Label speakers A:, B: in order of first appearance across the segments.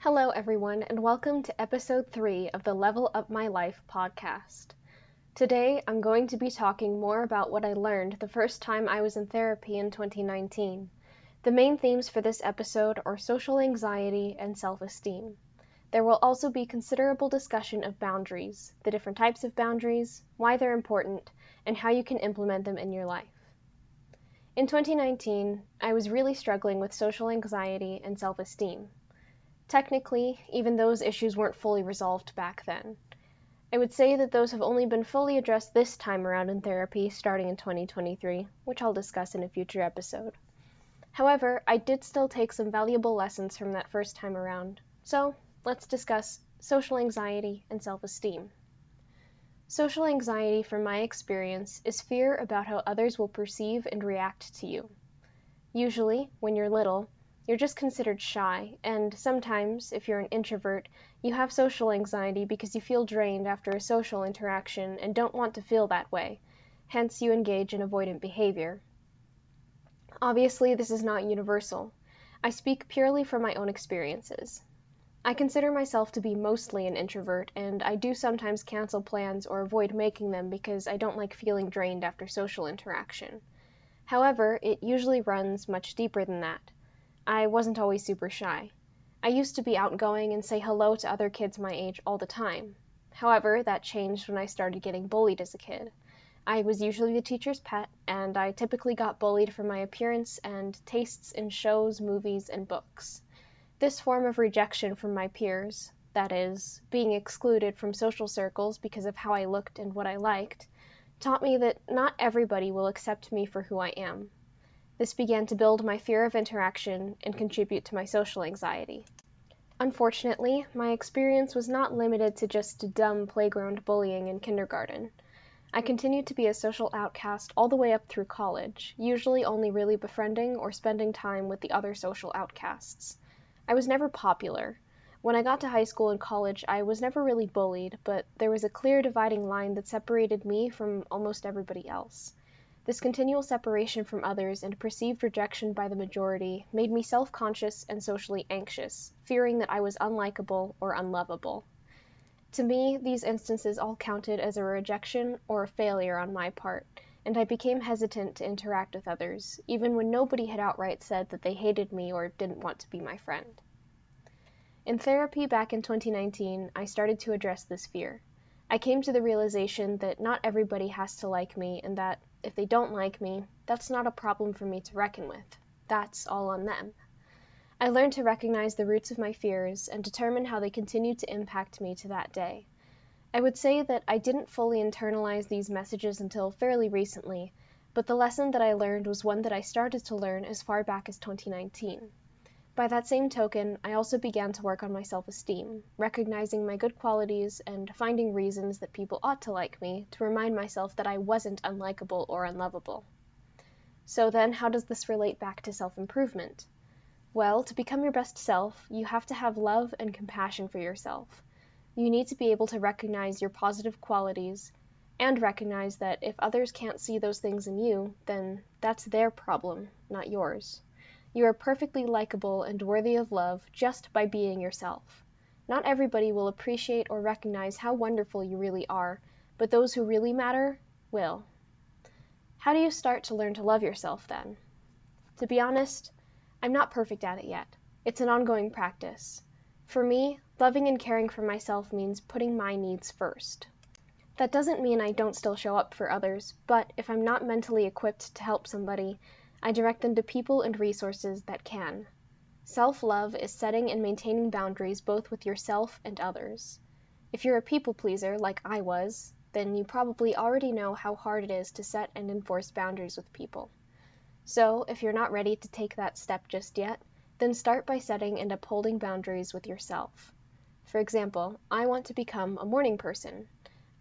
A: Hello, everyone, and welcome to episode 3 of the Level Up My Life podcast. Today, I'm going to be talking more about what I learned the first time I was in therapy in 2019. The main themes for this episode are social anxiety and self-esteem. There will also be considerable discussion of boundaries, the different types of boundaries, why they're important, and how you can implement them in your life. In 2019, I was really struggling with social anxiety and self-esteem. Technically, even those issues weren't fully resolved back then. I would say that those have only been fully addressed this time around in therapy starting in 2023, which I'll discuss in a future episode. However, I did still take some valuable lessons from that first time around, so let's discuss social anxiety and self-esteem. Social anxiety, from my experience, is fear about how others will perceive and react to you. Usually, when you're little, you're just considered shy, and sometimes, if you're an introvert, you have social anxiety because you feel drained after a social interaction and don't want to feel that way, hence you engage in avoidant behavior. Obviously, this is not universal. I speak purely from my own experiences. I consider myself to be mostly an introvert, and I do sometimes cancel plans or avoid making them because I don't like feeling drained after social interaction. However, it usually runs much deeper than that. I wasn't always super shy. I used to be outgoing and say hello to other kids my age all the time. However, that changed when I started getting bullied as a kid. I was usually the teacher's pet, and I typically got bullied for my appearance and tastes in shows, movies, and books. This form of rejection from my peers, that is, being excluded from social circles because of how I looked and what I liked, taught me that not everybody will accept me for who I am. This began to build my fear of interaction and contribute to my social anxiety. Unfortunately, my experience was not limited to just dumb playground bullying in kindergarten. I continued to be a social outcast all the way up through college, usually only really befriending or spending time with the other social outcasts. I was never popular. When I got to high school and college, I was never really bullied, but there was a clear dividing line that separated me from almost everybody else. This continual separation from others and perceived rejection by the majority made me self-conscious and socially anxious, fearing that I was unlikable or unlovable. To me, these instances all counted as a rejection or a failure on my part, and I became hesitant to interact with others, even when nobody had outright said that they hated me or didn't want to be my friend. In therapy back in 2019, I started to address this fear. I came to the realization that not everybody has to like me, and that if they don't like me, that's not a problem for me to reckon with. That's all on them. I learned to recognize the roots of my fears and determine how they continued to impact me to that day. I would say that I didn't fully internalize these messages until fairly recently, but the lesson that I learned was one that I started to learn as far back as 2019. By that same token, I also began to work on my self-esteem, recognizing my good qualities and finding reasons that people ought to like me to remind myself that I wasn't unlikable or unlovable. So then, how does this relate back to self-improvement? Well, to become your best self, you have to have love and compassion for yourself. You need to be able to recognize your positive qualities and recognize that if others can't see those things in you, then that's their problem, not yours. You are perfectly likable and worthy of love just by being yourself. Not everybody will appreciate or recognize how wonderful you really are, but those who really matter will. How do you start to learn to love yourself then? To be honest, I'm not perfect at it yet. It's an ongoing practice. For me, loving and caring for myself means putting my needs first. That doesn't mean I don't still show up for others, but if I'm not mentally equipped to help somebody, I direct them to people and resources that can. Self-love is setting and maintaining boundaries both with yourself and others. If you're a people pleaser, like I was, then you probably already know how hard it is to set and enforce boundaries with people. So, if you're not ready to take that step just yet, then start by setting and upholding boundaries with yourself. For example, I want to become a morning person.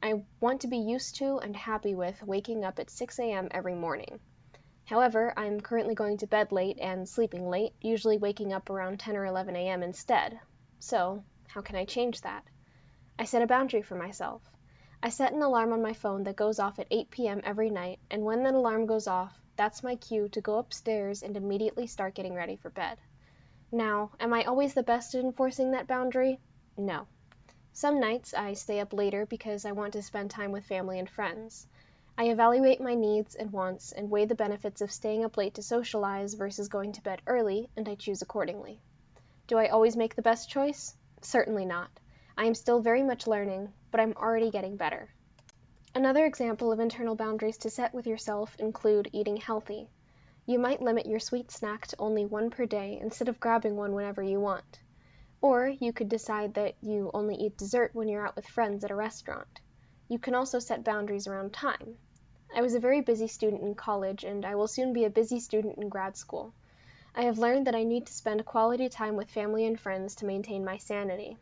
A: I want to be used to and happy with waking up at 6 a.m. every morning. However, I'm currently going to bed late and sleeping late, usually waking up around 10 or 11 a.m. instead. So, how can I change that? I set a boundary for myself. I set an alarm on my phone that goes off at 8 p.m. every night, and when that alarm goes off, that's my cue to go upstairs and immediately start getting ready for bed. Now, am I always the best at enforcing that boundary? No. Some nights I stay up later because I want to spend time with family and friends. I evaluate my needs and wants and weigh the benefits of staying up late to socialize versus going to bed early, and I choose accordingly. Do I always make the best choice? Certainly not. I am still very much learning, but I'm already getting better. Another example of internal boundaries to set with yourself include eating healthy. You might limit your sweet snack to only one per day instead of grabbing one whenever you want. Or you could decide that you only eat dessert when you're out with friends at a restaurant. You can also set boundaries around time. I was a very busy student in college, and I will soon be a busy student in grad school. I have learned that I need to spend quality time with family and friends to maintain my sanity.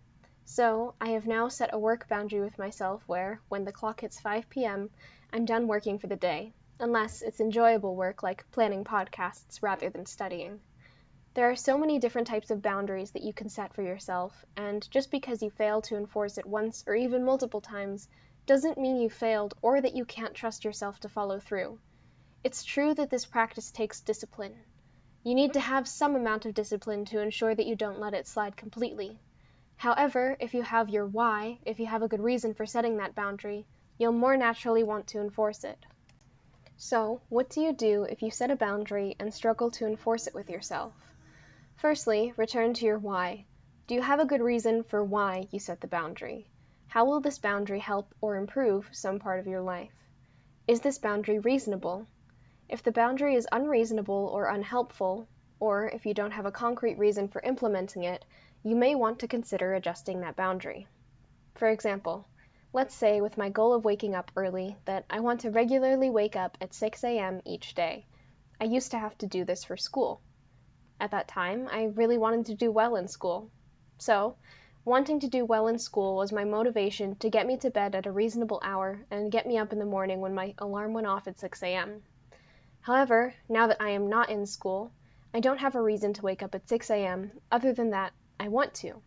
A: So, I have now set a work boundary with myself where, when the clock hits 5 p.m., I'm done working for the day, unless it's enjoyable work like planning podcasts rather than studying. There are so many different types of boundaries that you can set for yourself, and just because you fail to enforce it once or even multiple times doesn't mean you failed or that you can't trust yourself to follow through. It's true that this practice takes discipline. You need to have some amount of discipline to ensure that you don't let it slide completely. However, if you have your why, if you have a good reason for setting that boundary, you'll more naturally want to enforce it. So, what do you do if you set a boundary and struggle to enforce it with yourself? Firstly, return to your why. Do you have a good reason for why you set the boundary? How will this boundary help or improve some part of your life? Is this boundary reasonable? If the boundary is unreasonable or unhelpful, or if you don't have a concrete reason for implementing it, you may want to consider adjusting that boundary. For example, let's say with my goal of waking up early that I want to regularly wake up at 6 a.m. each day. I used to have to do this for school. At that time, I really wanted to do well in school. So, wanting to do well in school was my motivation to get me to bed at a reasonable hour and get me up in the morning when my alarm went off at 6 a.m. However, now that I am not in school, I don't have a reason to wake up at 6 a.m. other than that I want to.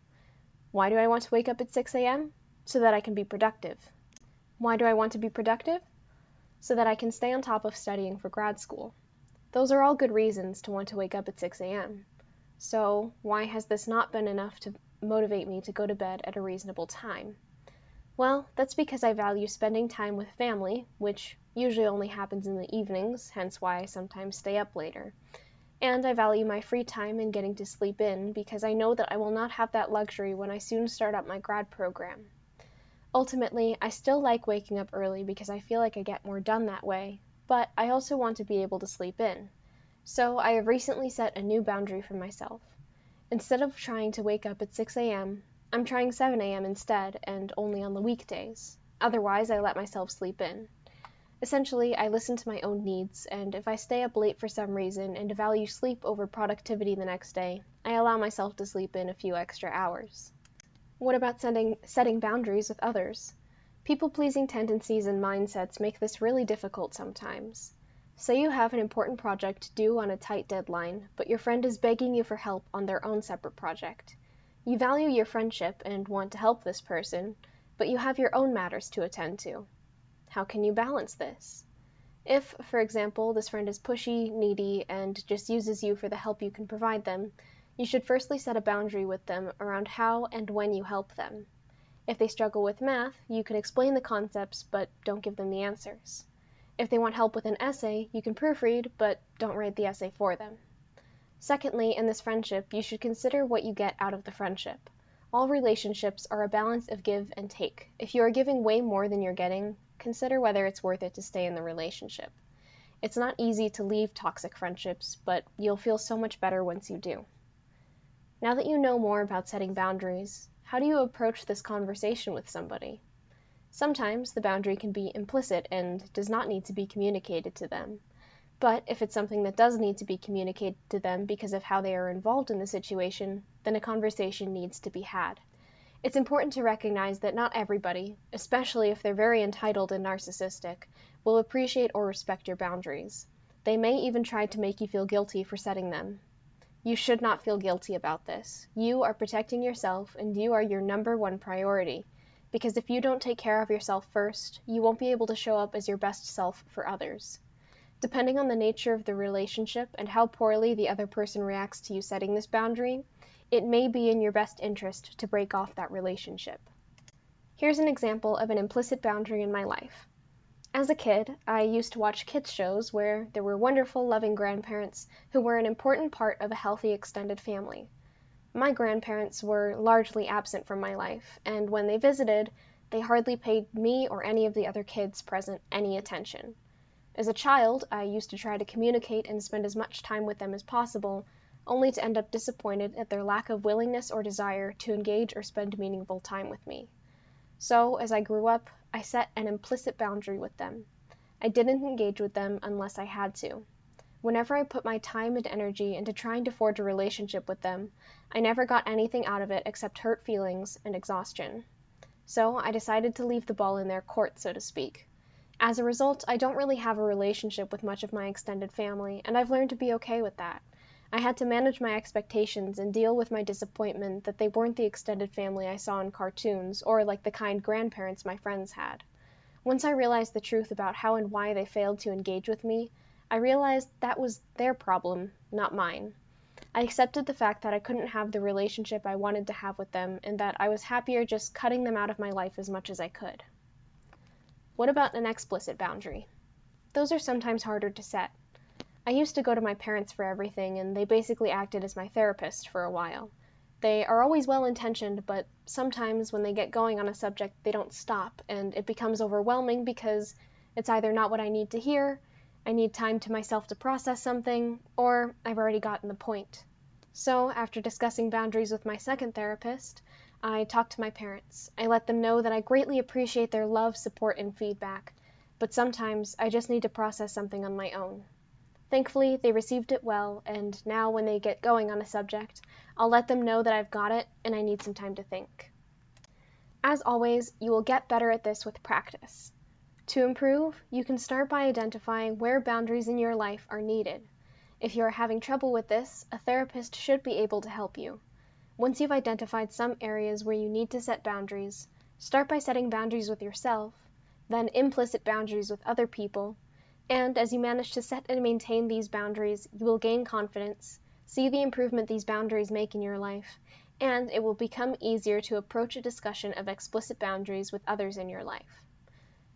A: Why do I want to wake up at 6 a.m.? So that I can be productive. Why do I want to be productive? So that I can stay on top of studying for grad school. Those are all good reasons to want to wake up at 6 a.m. So, why has this not been enough to motivate me to go to bed at a reasonable time? Well, that's because I value spending time with family, which usually only happens in the evenings, hence why I sometimes stay up later. And I value my free time and getting to sleep in because I know that I will not have that luxury when I soon start up my grad program. Ultimately, I still like waking up early because I feel like I get more done that way, but I also want to be able to sleep in. So I have recently set a new boundary for myself. Instead of trying to wake up at 6 a.m., I'm trying 7 a.m. instead, and only on the weekdays. Otherwise, I let myself sleep in. Essentially, I listen to my own needs, and if I stay up late for some reason and value sleep over productivity the next day, I allow myself to sleep in a few extra hours. What about setting boundaries with others? People-pleasing tendencies and mindsets make this really difficult sometimes. Say you have an important project due on a tight deadline, but your friend is begging you for help on their own separate project. You value your friendship and want to help this person, but you have your own matters to attend to. How can you balance this? If, for example, this friend is pushy, needy, and just uses you for the help you can provide them, you should firstly set a boundary with them around how and when you help them. If they struggle with math, you can explain the concepts, but don't give them the answers. If they want help with an essay, you can proofread, but don't write the essay for them. Secondly, in this friendship, you should consider what you get out of the friendship. All relationships are a balance of give and take. If you are giving way more than you're getting, consider whether it's worth it to stay in the relationship. It's not easy to leave toxic friendships, but you'll feel so much better once you do. Now that you know more about setting boundaries, how do you approach this conversation with somebody? Sometimes the boundary can be implicit and does not need to be communicated to them. But if it's something that does need to be communicated to them because of how they are involved in the situation, then a conversation needs to be had. It's important to recognize that not everybody, especially if they're very entitled and narcissistic, will appreciate or respect your boundaries. They may even try to make you feel guilty for setting them. You should not feel guilty about this. You are protecting yourself and you are your number one priority. Because if you don't take care of yourself first, you won't be able to show up as your best self for others. Depending on the nature of the relationship and how poorly the other person reacts to you setting this boundary, it may be in your best interest to break off that relationship. Here's an example of an implicit boundary in my life. As a kid, I used to watch kids shows where there were wonderful, loving grandparents who were an important part of a healthy extended family. My grandparents were largely absent from my life, and when they visited, they hardly paid me or any of the other kids present any attention. As a child, I used to try to communicate and spend as much time with them as possible, only to end up disappointed at their lack of willingness or desire to engage or spend meaningful time with me. So, as I grew up, I set an implicit boundary with them. I didn't engage with them unless I had to. Whenever I put my time and energy into trying to forge a relationship with them, I never got anything out of it except hurt feelings and exhaustion. So I decided to leave the ball in their court, so to speak. As a result, I don't really have a relationship with much of my extended family, and I've learned to be okay with that. I had to manage my expectations and deal with my disappointment that they weren't the extended family I saw in cartoons, or like the kind grandparents my friends had. Once I realized the truth about how and why they failed to engage with me, I realized that was their problem, not mine. I accepted the fact that I couldn't have the relationship I wanted to have with them, and that I was happier just cutting them out of my life as much as I could. What about an explicit boundary? Those are sometimes harder to set. I used to go to my parents for everything, and they basically acted as my therapist for a while. They are always well-intentioned, but sometimes when they get going on a subject, they don't stop, and it becomes overwhelming because it's either not what I need to hear, I need time to myself to process something, or I've already gotten the point. So, after discussing boundaries with my second therapist, I talked to my parents. I let them know that I greatly appreciate their love, support, and feedback, but sometimes I just need to process something on my own. Thankfully, they received it well, and now when they get going on a subject, I'll let them know that I've got it and I need some time to think. As always, you will get better at this with practice. To improve, you can start by identifying where boundaries in your life are needed. If you are having trouble with this, a therapist should be able to help you. Once you've identified some areas where you need to set boundaries, start by setting boundaries with yourself, then implicit boundaries with other people, and as you manage to set and maintain these boundaries, you will gain confidence, see the improvement these boundaries make in your life, and it will become easier to approach a discussion of explicit boundaries with others in your life.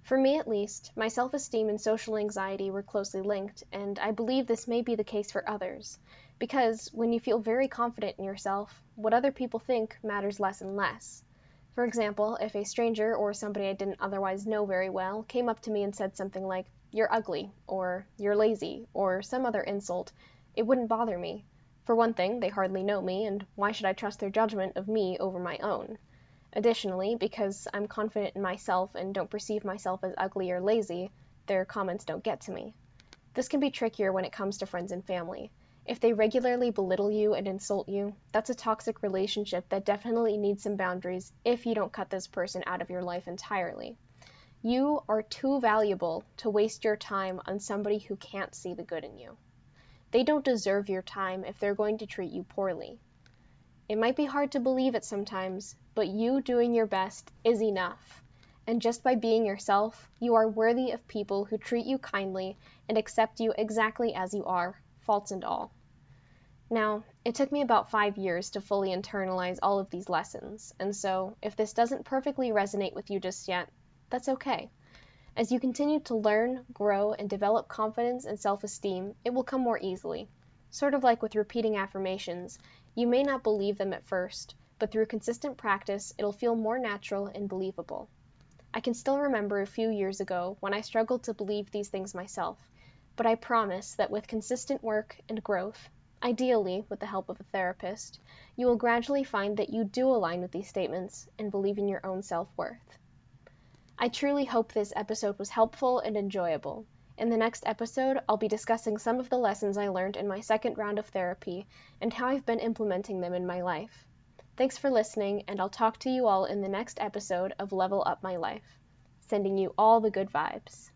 A: For me at least, my self-esteem and social anxiety were closely linked, and I believe this may be the case for others, because when you feel very confident in yourself, what other people think matters less and less. For example, if a stranger or somebody I didn't otherwise know very well came up to me and said something like, "You're ugly," or "You're lazy," or some other insult, it wouldn't bother me. For one thing, they hardly know me, and why should I trust their judgment of me over my own? Additionally, because I'm confident in myself and don't perceive myself as ugly or lazy, their comments don't get to me. This can be trickier when it comes to friends and family. If they regularly belittle you and insult you, that's a toxic relationship that definitely needs some boundaries if you don't cut this person out of your life entirely. You are too valuable to waste your time on somebody who can't see the good in you. They don't deserve your time if they're going to treat you poorly. It might be hard to believe it sometimes, but you doing your best is enough. And just by being yourself, you are worthy of people who treat you kindly and accept you exactly as you are, faults and all. Now, it took me about 5 years to fully internalize all of these lessons, and so if this doesn't perfectly resonate with you just yet, that's okay. As you continue to learn, grow, and develop confidence and self-esteem, it will come more easily. Sort of like with repeating affirmations, you may not believe them at first, but through consistent practice, it'll feel more natural and believable. I can still remember a few years ago when I struggled to believe these things myself, but I promise that with consistent work and growth, ideally with the help of a therapist, you will gradually find that you do align with these statements and believe in your own self-worth. I truly hope this episode was helpful and enjoyable. In the next episode, I'll be discussing some of the lessons I learned in my second round of therapy and how I've been implementing them in my life. Thanks for listening, and I'll talk to you all in the next episode of Level Up My Life. Sending you all the good vibes.